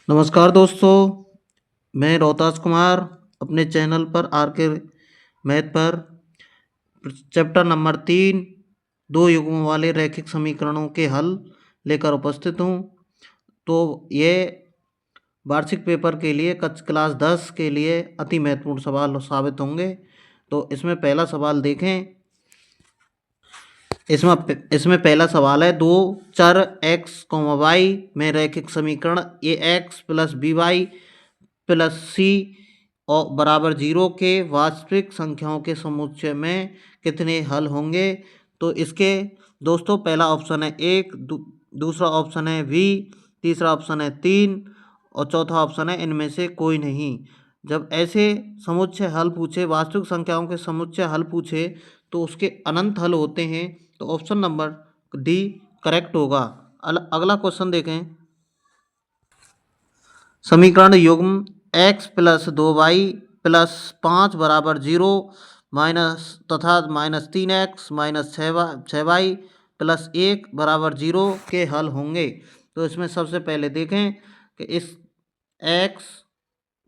नमस्कार दोस्तों, मैं रोहतास कुमार अपने चैनल पर आर के मैथ पर चैप्टर नंबर 3 दो युग्मों वाले रैखिक समीकरणों के हल लेकर उपस्थित हूँ। तो ये वार्षिक पेपर के लिए क्लास 10 के लिए अति महत्वपूर्ण सवाल साबित होंगे। तो इसमें पहला सवाल देखें। इसमें पहला सवाल है, दो चर x, y में रैखिक समीकरण A X plus B Y plus C और बराबर 0 के वास्तविक संख्याओं के समुच्चय में कितने हल होंगे। तो इसके दोस्तों पहला ऑप्शन है 1, दूसरा ऑप्शन है v, तीसरा ऑप्शन है 3 और चौथा ऑप्शन है इनमें से कोई नहीं। जब ऐसे समुच्चय हल पूछे, वास्तविक संख्याओं के समुच्चय हल पूछे तो उसके अनंत हल होते हैं, तो ऑप्शन नंबर डी करेक्ट होगा। अगला क्वेश्चन देखें। समीकरण युग्म x प्लस 2y प्लस 5 बराबर 0 माइनस तथा -3x माइनस 6y प्लस 1 बराबर 0 के हल होंगे। तो इसमें सबसे पहले देखें कि इस x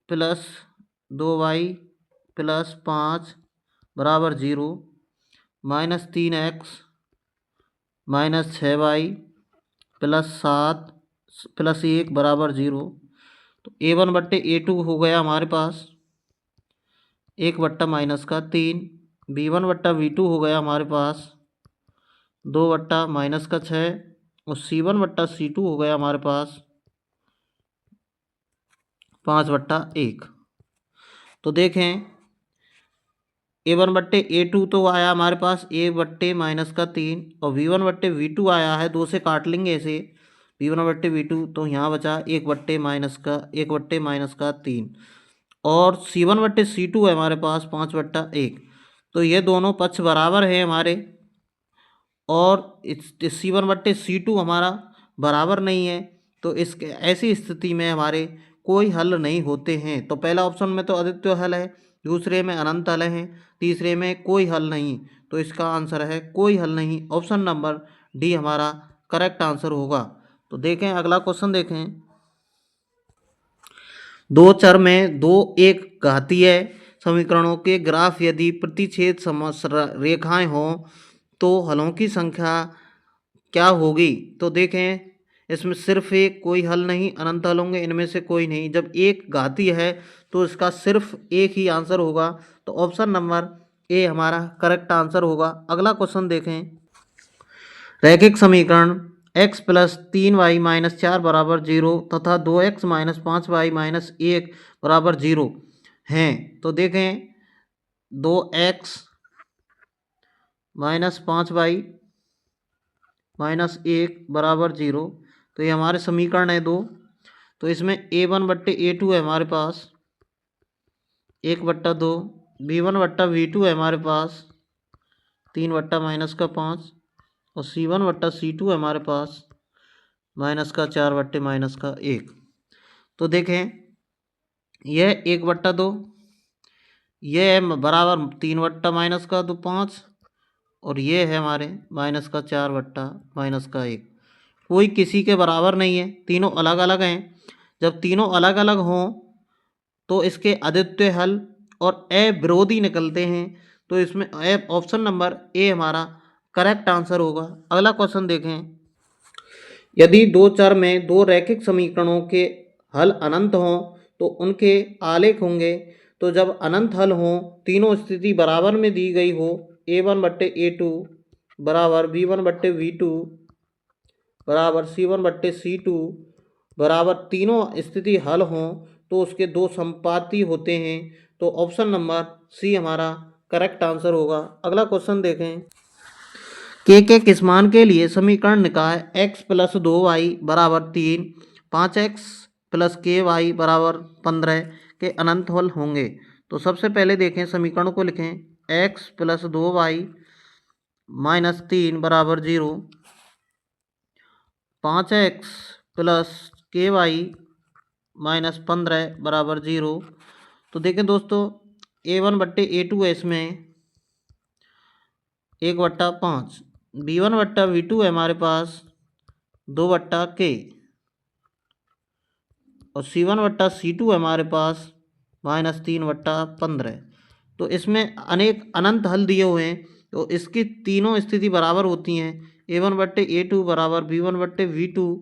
प्लस 2y प्लस 5 बराबर 0 -3x minus 6y plus 7 plus 1 बराबर 0। तो A1/A2 हो गया हमारे पास 1/-3, B1/V2 हो गया हमारे पास 2/-6 और C1/C2 हो गया हमारे पास 5/1। तो देखें A1/A2 तो आया हमारे पास A/-3 और V1/V2 आया है, 2 से काट लेंगे इसे, V1/V2 तो यहाँ बचा 1/-3 और C1/C2 है हमारे पास 5/1। तो ये दोनों पक्ष बराबर हैं हमारे, और C1/C2 हमारा बराबर नहीं है। तो इसके ऐसी स्थिति में हमारे कोई हल नहीं होते हैं। तो पहला ऑप्शन में तो अद्वितीय हल है, दूसरे में अनंत हल है, तीसरे में कोई हल नहीं। तो इसका आंसर है कोई हल नहीं। ऑप्शन नंबर डी हमारा करेक्ट आंसर होगा। तो देखें अगला क्वेश्चन देखें। दो चर में दो एक घातीय समीकरणों के ग्राफ यदि प्रतिच्छेद रेखाएं हों तो हलों की संख्या क्या होगी। तो देखें इसमें सिर्फ एक, कोई हल नहीं, अनंत हल होंगे, इनमें से कोई नहीं। जब एक घातीय है तो इसका सिर्फ एक ही आंसर होगा। तो ऑप्शन नंबर ए हमारा करेक्ट आंसर होगा। अगला क्वेश्चन देखें। रैखिक समीकरण x प्लस 3y माइनस 4 बराबर 0 तथा 2x माइनस 5y माइनस 1 बराबर 0 हैं। तो देखें 2x माइनस 5y माइनस 1 बराबर 0, तो ये हमारे समीकरण है दो। तो इसमें A1/A2 है हमारे पास 1/2, B1/V2 है हमारे पास 3/-5 और C1/C2 है हमारे पास -4/-1। तो देखें यह 1/2, यह है बराबर 3/-5 और ये है हमारे -4/-1। कोई किसी के बराबर नहीं है, तीनों अलग अलग हैं। जब तीनों अलग अलग हों तो इसके अद्वितीय हल और अविरोधी निकलते हैं। तो इसमें ऑप्शन नंबर ए हमारा करेक्ट आंसर होगा। अगला क्वेश्चन देखें। यदि दो चर में दो रैखिक समीकरणों के हल अनंत हों तो उनके आलेख होंगे। तो जब अनंत हल हों, तीनों स्थिति बराबर में दी गई हो, A1/A2 बराबर B1/V2 बराबर C1/C2 बराबर तीनों स्थिति हल हों, तो उसके दो संपाती होते हैं। तो ऑप्शन नंबर सी हमारा करेक्ट आंसर होगा। अगला क्वेश्चन देखें। के किस मान के लिए समीकरण निकाय x प्लस 2y बराबर 3, 5x प्लस KY बराबर 15 के अनंत हल होंगे। तो सबसे पहले देखें, समीकरण को लिखें। x प्लस 2y माइनस 3 बराबर 0, 5x प्लस KY माइनस 15 बराबर 0। तो देखें दोस्तों A1/A2 है इसमें 1/5, B1/V2 है हमारे पास 2/K और C1/C2 है हमारे पास -3/15। तो इसमें अनेक अनंत हल दिए हुए हैं, तो इसकी तीनों स्थिति बराबर होती हैं। A1/A2 बराबर B1/V2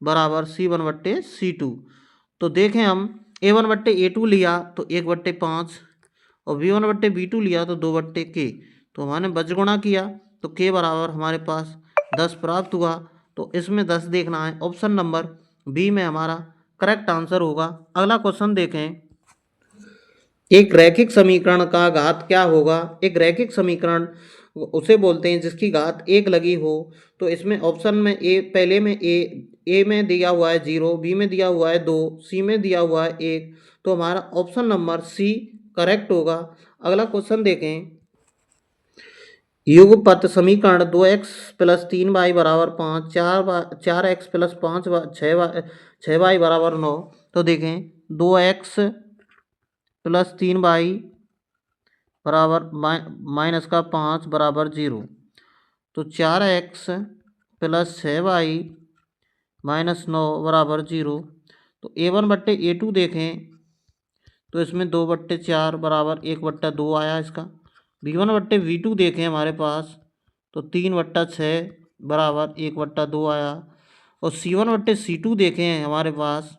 बराबर C1/C2। तो देखें हम A1/A2 लिया तो 1/5 और B1/B2 लिया तो 2/K। तो हमने बजगुणा किया तो K बराबर हमारे पास 10 प्राप्त हुआ। तो इसमें 10 देखना है। ऑप्शन नंबर बी में हमारा करेक्ट आंसर होगा। अगला क्वेश्चन देखें। एक रैखिक समीकरण का घात क्या होगा? एक रैखिक समीकरण उसे बोलते हैं जिसकी घात 1 लगी हो। तो इसमें ऑप्शन में पहले में ए में दिया हुआ है 0, बी में दिया हुआ है 2, सी में दिया हुआ है 1। तो हमारा ऑप्शन नंबर सी करेक्ट होगा। अगला क्वेश्चन देखें। युगपत समीकरण 2x + 3y = 5, 4x + 6y = 9। तो देखें 2x + 3y बराबर -5 बराबर 0। तो 4x + 6y -9 बराबर 0। तो A1/A2 देखें तो इसमें 2/4 बराबर 1/2 आया इसका। B1/V2 देखें हमारे पास तो 3/6 बराबर 1/2 आया। और C1/C2 देखें हमारे पास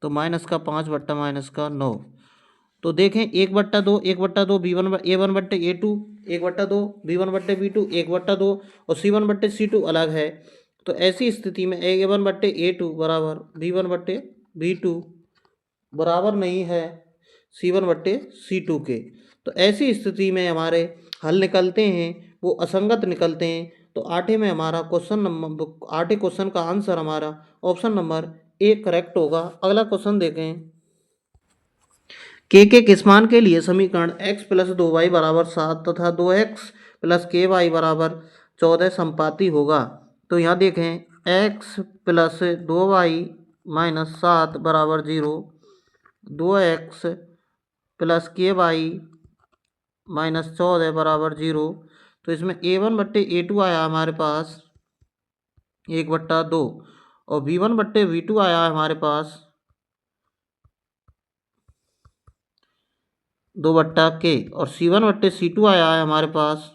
तो -5/-9। तो देखें 1/2 1/2 A1/A2 1/2 B1/B2 1/2 और C1/C2 अलग है। तो ऐसी स्थिति में A1/A2 बराबर B1/B2 बराबर नहीं है C1/C2 के। तो ऐसी स्थिति में हमारे हल निकलते हैं वो असंगत निकलते हैं। तो 8 में हमारा क्वेश्चन का आंसर हमारा ऑप्शन नंबर ए करेक्ट होगा। अगला क्वेश्चन देखें। के किस मान के लिए समीकरण x + 2y = 7 तथा 2x + ky = 14 संपाती होगा? तो यहाँ देखें x + 2y - 7 = 0, 2x + ky - 14 = 0। तो इसमें A1/A2 आया हमारे पास 1/2 और B1/V2 आया हमारे पास 2/K और C1/C2 आया है हमारे पास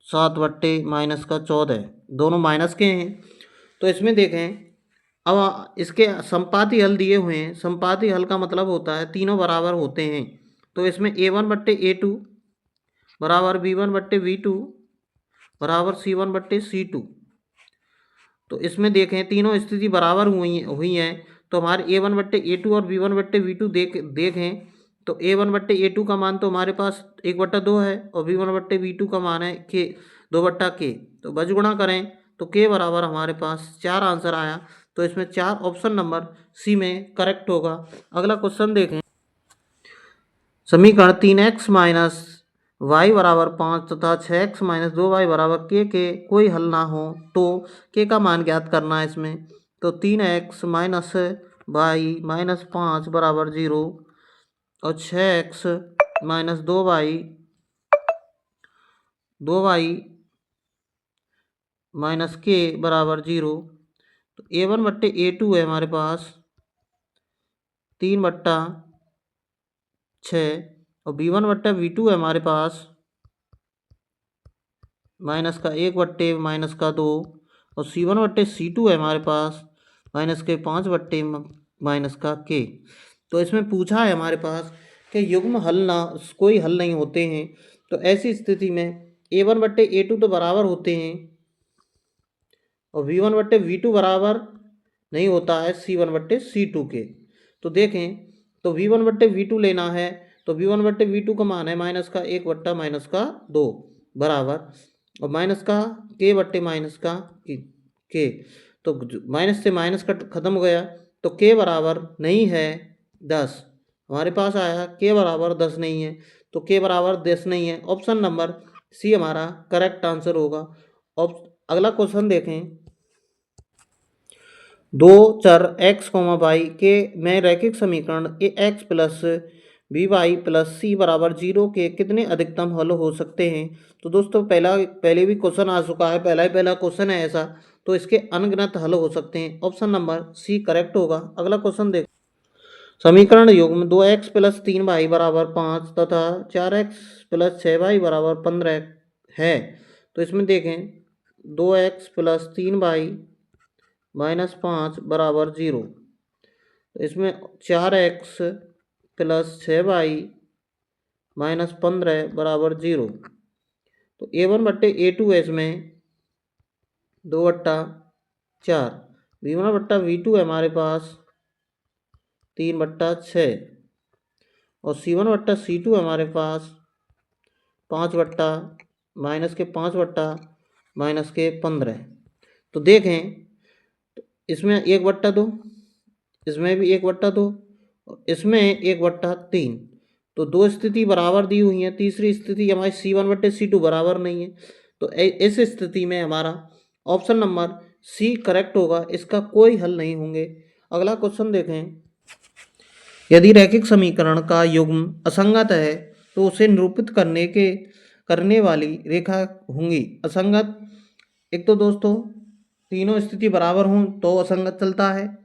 7/-14। दोनों माइनस के हैं। तो इसमें देखें अब इसके संपाती हल दिए हुए हैं। संपाती हल का मतलब होता है तीनों बराबर होते हैं। तो इसमें A1/A2 बराबर B1/V2 बराबर C1/C2। तो इसमें देखें तीनों स्थिति बराबर हुई हैं। तो हमारे A1/A2 और B1/V2 देखें तो A1/A2 का मान तो हमारे पास 1/2 है और B1/V2 का मान है K 2/K। तो बजगुणा करें तो K बराबर हमारे पास 4 आंसर आया। तो इसमें 4 ऑप्शन नंबर सी में करेक्ट होगा। अगला क्वेश्चन देखें। समीकरण 3x - y = 5 तथा 6x - 2y = K के कोई हल ना हो तो K का मान ज्ञात करना है इसमें। तो 3x - y - 5 = 0 और 6x - 2y - K बराबर 0। तो A1/A2 है हमारे पास 3/6 और B1/V2 है हमारे पास -1/-2 और C1/C2 है हमारे पास -5/-K। तो इसमें पूछा है हमारे पास कि युग्म हल ना कोई हल नहीं होते हैं। तो ऐसी स्थिति में A1/A2 तो बराबर होते हैं और B1/V2 बराबर नहीं होता है C1/C2 के। तो देखें तो V1/V2 लेना है तो V1/V2 का मान है -1/-2 बराबर और माइनस का K तो माइनस से माइनस का खत्म हो गया। तो K बराबर नहीं है 10 हमारे पास आया। K बराबर 10 नहीं है तो K बराबर 10 नहीं है। ऑप्शन नंबर सी हमारा करेक्ट आंसर होगा। अगला क्वेश्चन देखें। दो चर x, y के में रैखिक समीकरण x + by + c = 0 के कितने अधिकतम हल हो सकते हैं? तो दोस्तों पहले भी क्वेश्चन आ चुका है, पहला क्वेश्चन है ऐसा। तो इसके अनगिनत हल हो सकते हैं। ऑप्शन नंबर सी करेक्ट होगा। अगला क्वेश्चन देख, समीकरण युग्म 2x प्लस 3y बराबर 5 तथा 4x प्लस 6y बराबर 15 है। तो इसमें देखें 2x प्लस 3y माइनस 5 बराबर 0। तो इसमें 4x प्लस 6y माइनस 15 बराबर 0। तो a1/a2 है इसमें 2/4, b1/b2 है हमारे पास 3/6 और c1/c2 है हमारे पास 5/-15। तो देखें इसमें 1/2, इसमें भी 1/2 और इसमें 1/3। तो दो स्थिति बराबर दी हुई हैं। तीसरी स्थिति हमारी c1/c2 बराबर नहीं है। तो इस स्थिति में हमारा ऑप्शन नंबर सी करेक्ट होगा। इसका कोई हल नहीं होंगे। अगला क्वेश्चन देखें, यदि रैखिक समीकरण का युग्म असंगत है तो उसे निरूपित करने वाली रेखा होंगी असंगत। एक तो दोस्तों तीनों स्थिति बराबर हों तो असंगत चलता है,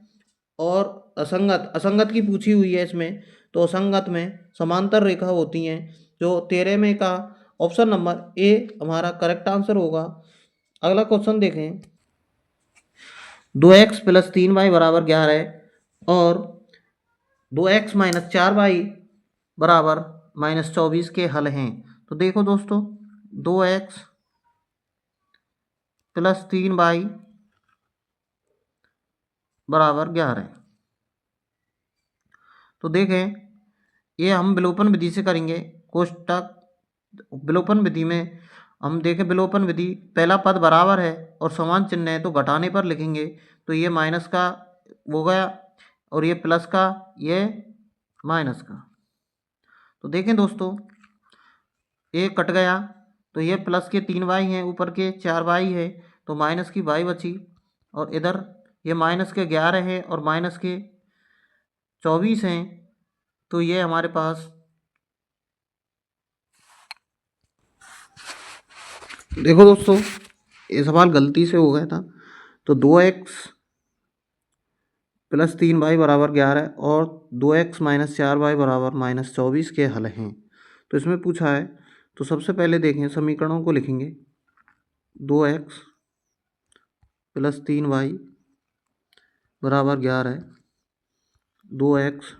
और असंगत की पूछी हुई है इसमें, तो असंगत में समांतर रेखा होती हैं। जो 13 में का ऑप्शन नंबर ए हमारा करेक्ट आंसर होगा। अगला क्वेश्चन देखें, 2x प्लस 3y बराबर 11 और 2x माइनस 4y बराबर -24 के हल हैं। तो देखो दोस्तों 2x प्लस 3y बराबर 11। तो देखें ये हम विलोपन विधि से करेंगे। कोष्टक विलोपन विधि में हम देखें, विलोपन विधि पहला पद बराबर है और समान चिन्ह है तो घटाने पर लिखेंगे। तो ये माइनस का हो गया और ये प्लस का, ये माइनस का। तो देखें दोस्तों ये कट गया तो ये प्लस के 3y हैं, ऊपर के 4y है, तो माइनस की y बची। और इधर ये माइनस के 11 हैं और माइनस के 24 हैं। तो ये हमारे पास देखो दोस्तों ये सवाल गलती से हो गया था। तो 2x प्लस 3y बराबर 11 और 2x माइनस 4y बराबर -24 के हल हैं। तो इसमें पूछा है, तो सबसे पहले देखें समीकरणों को लिखेंगे। 2x प्लस 3y बराबर 11, 2x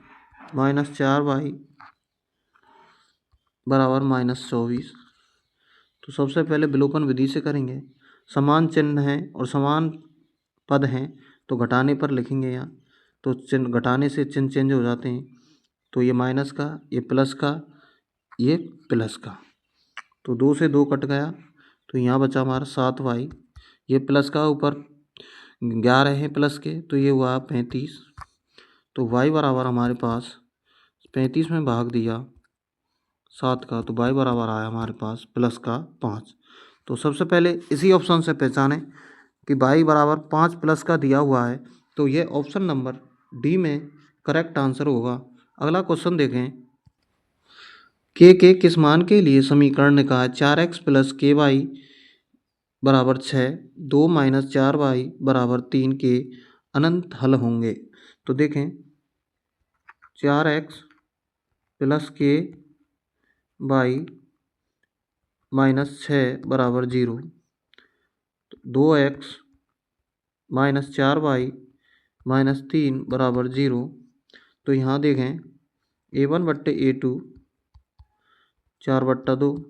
माइनस 4y बराबर -24। तो सबसे पहले विलोपन विधि से करेंगे। समान चिन्ह हैं और समान पद हैं तो घटाने पर लिखेंगे यहाँ। तो चिन्ह घटाने से चिन्ह चेंज हो जाते हैं। तो ये माइनस का, ये प्लस का, ये प्लस का। तो 2 से 2 कट गया तो यहाँ बचा हमारा 7y। ये प्लस का ऊपर 11 है प्लस के, तो ये हुआ 35। तो y बराबर हमारे पास 35 में भाग दिया 7 का, तो y बराबर आया हमारे पास प्लस का 5। तो सबसे पहले इसी ऑप्शन से पहचानें कि y बराबर 5 प्लस का दिया हुआ है। तो ये ऑप्शन नंबर डी में करेक्ट आंसर होगा। अगला क्वेश्चन देखें, के किस मान के लिए समीकरण ने कहा 4x प्लस के वाई बराबर 6, 2 माइनस 4y बराबर 3 के अनंत हल होंगे। तो देखें 4x प्लस के वाई माइनस 6 बराबर 0, 2x माइनस 4y माइनस 3 बराबर 0। तो यहाँ देखें a1/a2 4/2,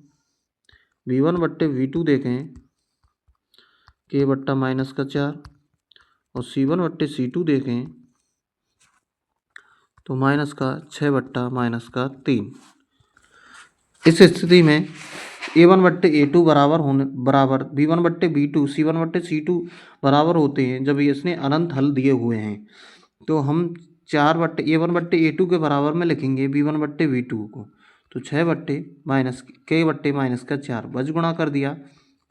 b1/b2 देखें k/-4 और c1/c2 देखें तो माइनस का 6/-3। इस स्थिति में a1/a2 बराबर b1/b2 c1/c2 बराबर होते हैं जब इसने अनंत हल दिए हुए हैं। तो हम a1/a2 के बराबर में लिखेंगे b1/b2 को। तो 6/-k/-4 बस गुणा कर दिया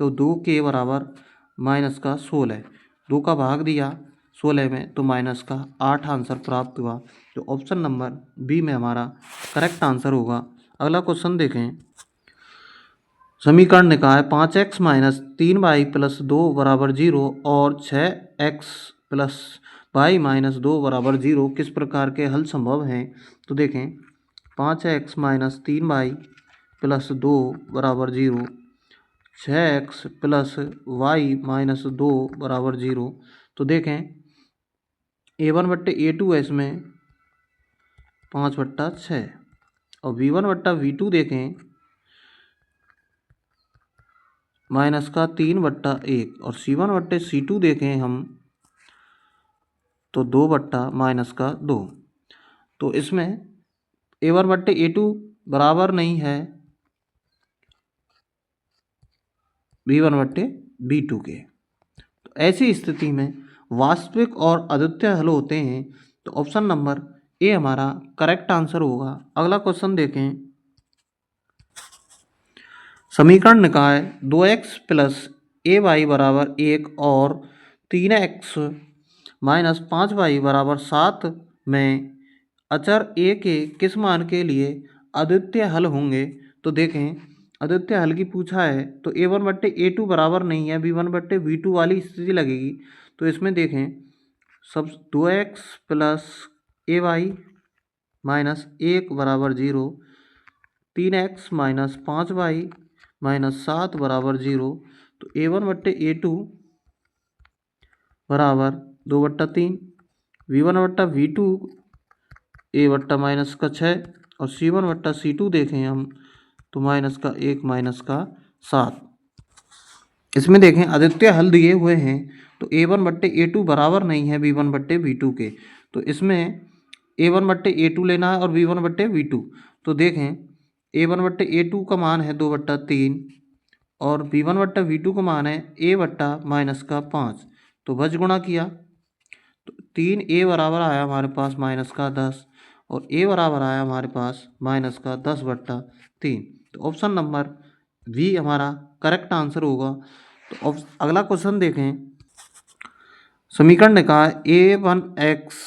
तो 2k बराबर माइनस का 16, 2 का भाग दिया 16 में तो माइनस का 8 आंसर प्राप्त हुआ। तो ऑप्शन नंबर बी में हमारा करेक्ट आंसर होगा। अगला क्वेश्चन देखें, समीकरण निकाय 5x माइनस 3y प्लस 2 बराबर 0 और 6x प्लस y माइनस 2 बराबर 0 किस प्रकार के हल संभव हैं। तो देखें 5x माइनस 3y प्लस 2 बराबर 0, 6x प्लस y माइनस 2 बराबर 0। तो देखें a1/a2 है इसमें 5/6 और v1/v2 देखें माइनस का 3/1 और c1/c2 देखें हम तो 2/-2। तो इसमें a1/a2 बराबर नहीं है v1/v2 के। तो ऐसी स्थिति में वास्तविक और अद्वितीय हल होते हैं। तो ऑप्शन नंबर ए हमारा करेक्ट आंसर होगा। अगला क्वेश्चन देखें। समीकरण निकाय 2x प्लस ay बराबर 1 और 3x माइनस 5y बराबर 7 में अचर a के किस मान के लिए अद्वितीय हल होंगे। तो देखें अद्वितीय हल की पूछा है तो a1/a2 बराबर नहीं है v1/v2 वाली स्थिति लगेगी। तो इसमें देखें सब 2x प्लस ay माइनस 1 बराबर 0, 3x माइनस 5y माइनस 7 बराबर 0। तो a1/a2 बराबर 2/3, v1/v2 a माइनस का 6 और c1/c2 देखें हम तो माइनस का 1 माइनस का 7। इसमें देखें अद्वितीय हल दिए हुए हैं तो a1/a2 बराबर नहीं है v1/v2 के। तो इसमें a1/a2 लेना है और v1/v2। तो देखें a1/a2 का मान है 2/3 और v1/v2 का मान है a माइनस का 5। तो भज गुणा किया तो 3a बराबर आया हमारे पास माइनस का 10 और a बराबर आया हमारे पास माइनस का 10/3। तो ऑप्शन नंबर वी हमारा करेक्ट आंसर होगा। तो अगला क्वेश्चन देखें। समीकरण निकाय a1x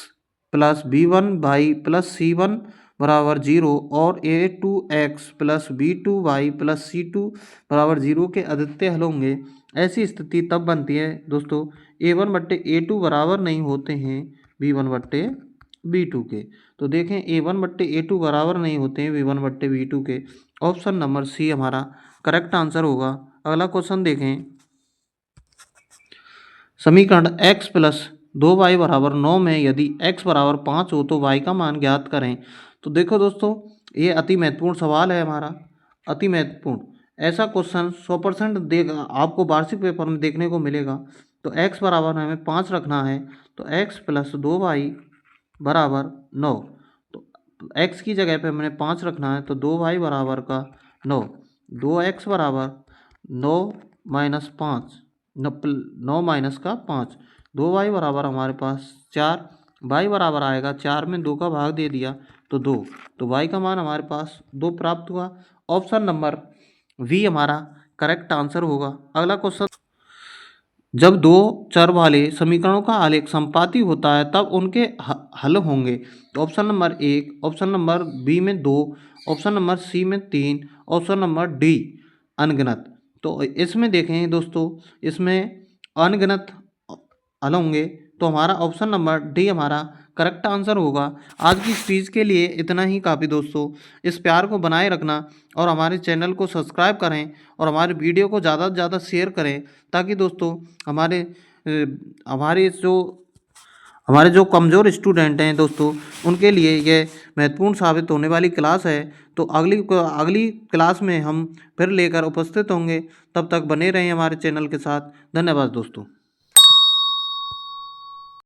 plus b1y plus c1 बराबर 0 और a2x plus b2y plus c2 बराबर 0 के अद्वितीय हल होंगे। ऐसी स्थिति तब बनती है दोस्तों a1/a2 बराबर नहीं होते हैं v1/v2 के। तो देखें a1/a2 बराबर नहीं होते हैं v1/v2 के। ऑप्शन नंबर सी हमारा करेक्ट आंसर होगा। अगला क्वेश्चन देखें। समीकरण x प्लस 2y बराबर 9 में यदि x बराबर 5 हो तो y का मान ज्ञात करें। तो देखो दोस्तों ये अति महत्वपूर्ण सवाल है हमारा, अति महत्वपूर्ण। ऐसा क्वेश्चन 100% देगा आपको वार्षिक पेपर में देखने को मिलेगा। तो x बराबर हमें 5 रखना है तो x प्लस 2y बराबर 9। तो x की जगह पे हमने 5 रखना है तो 2y बराबर का 9, 2x बराबर 9 माइनस 5, 9 माइनस का 5, 2y बराबर हमारे पास 4, y बराबर आएगा 4 में 2 का भाग दे दिया तो 2। तो y का मान हमारे पास 2 प्राप्त हुआ। ऑप्शन नंबर वी हमारा करेक्ट आंसर होगा। अगला क्वेश्चन। जब दो चर वाले समीकरणों का आलेख संपाती होता है तब उनके हल होंगे। तो option number 1, option number B में 2, ऑप्शन नंबर सी में 3, ऑप्शन नंबर डी अनगिनत। तो इसमें देखें दोस्तों इसमें अनगिनत हल होंगे तो हमारा ऑप्शन नंबर डी हमारा करेक्ट आंसर होगा। आज की स्पीच के लिए इतना ही काफ़ी दोस्तों। इस प्यार को बनाए रखना और हमारे चैनल को सब्सक्राइब करें और हमारे वीडियो को ज़्यादा से ज़्यादा शेयर करें ताकि दोस्तों हमारे जो कमज़ोर स्टूडेंट हैं दोस्तों उनके लिए ये महत्वपूर्ण साबित होने वाली क्लास है। तो अगली क्लास में हम फिर लेकर उपस्थित होंगे। तब तक बने रहें हमारे चैनल के साथ। धन्यवाद दोस्तों।